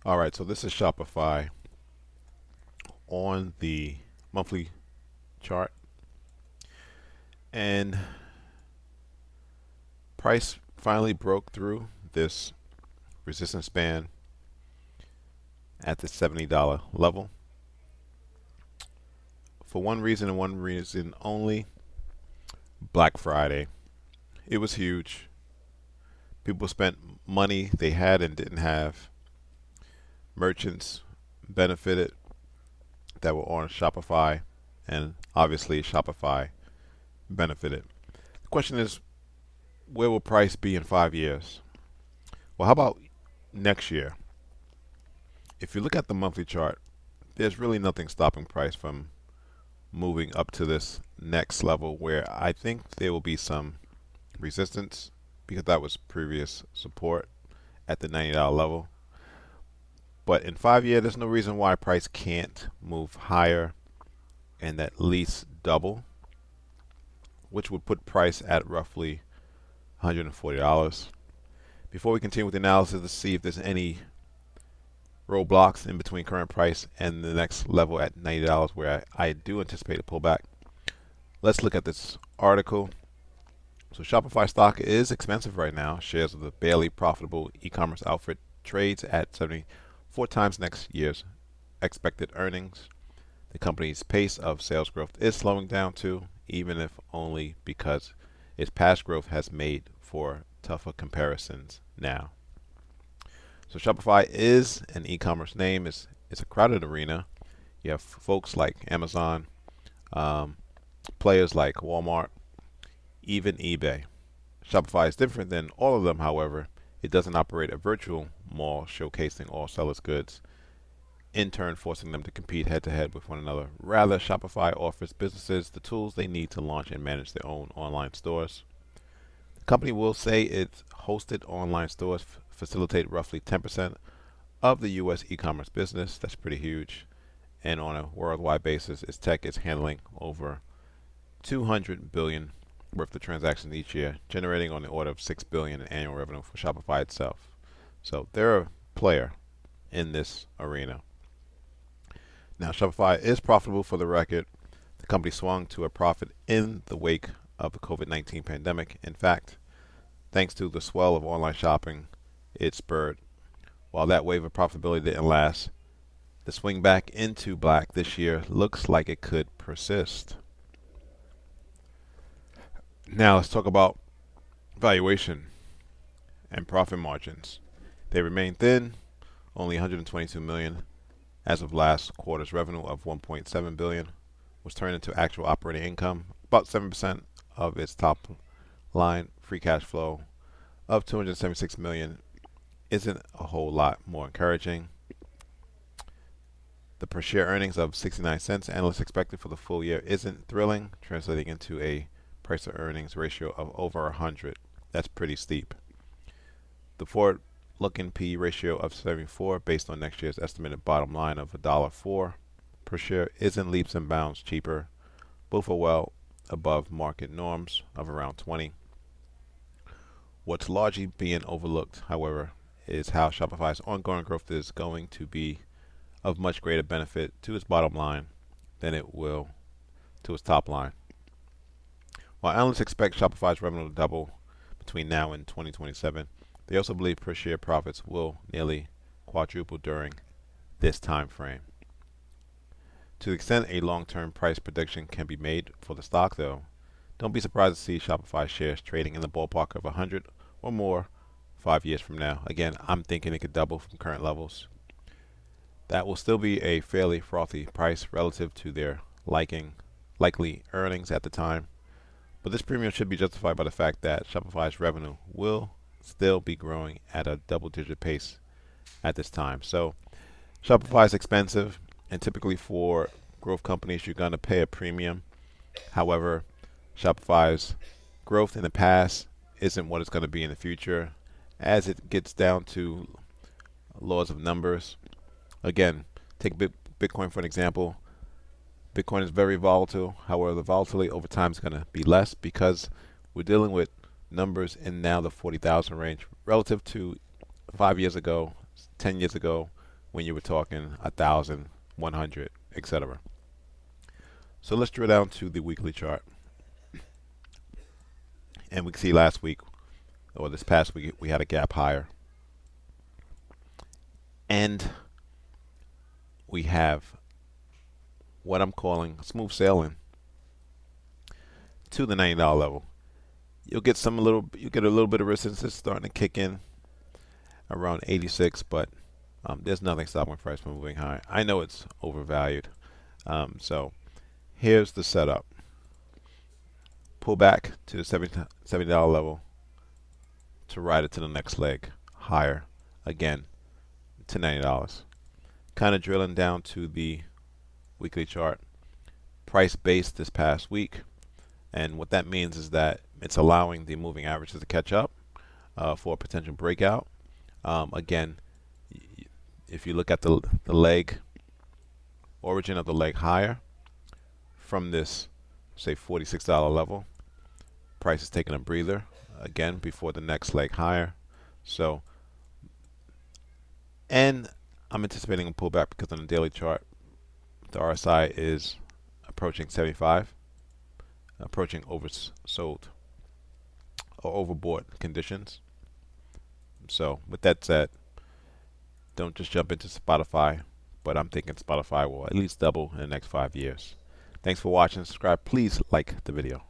All right, so this is Shopify on the monthly chart, and price finally broke through this resistance band at the $70 level for one reason and one reason only: Black Friday. It was huge. People spent money they had and didn't have. Merchants benefited that were on Shopify, and obviously Shopify benefited. The question is, where will price be in 5 years? Well, how about next year? If you look at the monthly chart, there's really nothing stopping price from moving up to this next level, where I think there will be some resistance because that was previous support at the $90 level. But in 5 years, there's no reason why price can't move higher and at least double, which would put price at roughly $140. Before we continue with the analysis, let's see if there's any roadblocks in between current price and the next level at $90, where I do anticipate a pullback. Let's look at this article. So Shopify stock is expensive right now. Shares of the barely profitable e-commerce outfit trades at 74 times next year's expected earnings. The company's pace of sales growth is slowing down too, even if only because its past growth has made for tougher comparisons now. So Shopify is an e-commerce name. It's a crowded arena. You have folks like Amazon, players like Walmart, even eBay. Shopify is different than all of them, however. It doesn't operate a virtual mall showcasing all sellers' goods, in turn forcing them to compete head-to-head with one another. Rather, Shopify offers businesses the tools they need to launch and manage their own online stores. The company will say its hosted online stores facilitate roughly 10% of the U.S. e-commerce business. That's pretty huge. And on a worldwide basis, its tech is handling over 200 billion worth of transactions each year, generating on the order of 6 billion in annual revenue for Shopify itself. So they're a player in this arena. Now, Shopify is profitable, for the record. The company swung to a profit in the wake of the COVID-19 pandemic. In fact, thanks to the swell of online shopping it spurred. While that wave of profitability didn't last, the swing back into black this year looks like it could persist. Now let's talk about valuation and profit margins. They remain thin, only 122 million as of last quarter's revenue of 1.7 billion was turned into actual operating income, about 7% of its top line. Free cash flow of 276 million isn't a whole lot more encouraging. The per share earnings of 69 cents analysts expected for the full year isn't thrilling, translating into a price to earnings ratio of over 100. That's pretty steep. The forward-looking P ratio of 74, based on next year's estimated bottom line of $1.04 per share, isn't leaps and bounds cheaper. Both are well above market norms of around 20. What's largely being overlooked, however, is how Shopify's ongoing growth is going to be of much greater benefit to its bottom line than it will to its top line. While analysts expect Shopify's revenue to double between now and 2027, they also believe per share profits will nearly quadruple during this time frame. To the extent a long-term price prediction can be made for the stock, though, don't be surprised to see Shopify shares trading in the ballpark of 100 or more 5 years from now. Again, I'm thinking it could double from current levels. That will still be a fairly frothy price relative to their likely earnings at the time. But this premium should be justified by the fact that Shopify's revenue will still be growing at a double-digit pace at this time. So Shopify is expensive, and typically for growth companies, you're going to pay a premium. However, Shopify's growth in the past isn't what it's going to be in the future. As it gets down to laws of numbers, again, take Bitcoin for an example. Bitcoin is very volatile. However, the volatility over time is going to be less because we're dealing with numbers in now the 40,000 range relative to 5 years ago, 10 years ago. when you were talking 1,000, 100, etc. So let's drill down to the weekly chart. And we can see last week, or this past week, we had a gap higher. And we have what I'm calling smooth sailing to the $90 level. You get a little bit of resistance starting to kick in around 86, but there's nothing stopping price from moving high. I know it's overvalued. So here's the setup. Pull back to the $70 level to ride it to the next leg higher again to $90. Kind of drilling down to the weekly chart. Price based this past week, and what that means is that it's allowing the moving averages to catch up for a potential breakout. Again, if you look at the leg, origin of the leg higher from this, say, $46 level, price is taking a breather again before the next leg higher. So, and I'm anticipating a pullback because on the daily chart, the RSI is approaching 75, approaching oversold or overbought conditions. So with that said, don't just jump into Spotify, but I'm thinking Spotify will at least double in the next 5 years. Thanks for watching. Subscribe. Please like the video.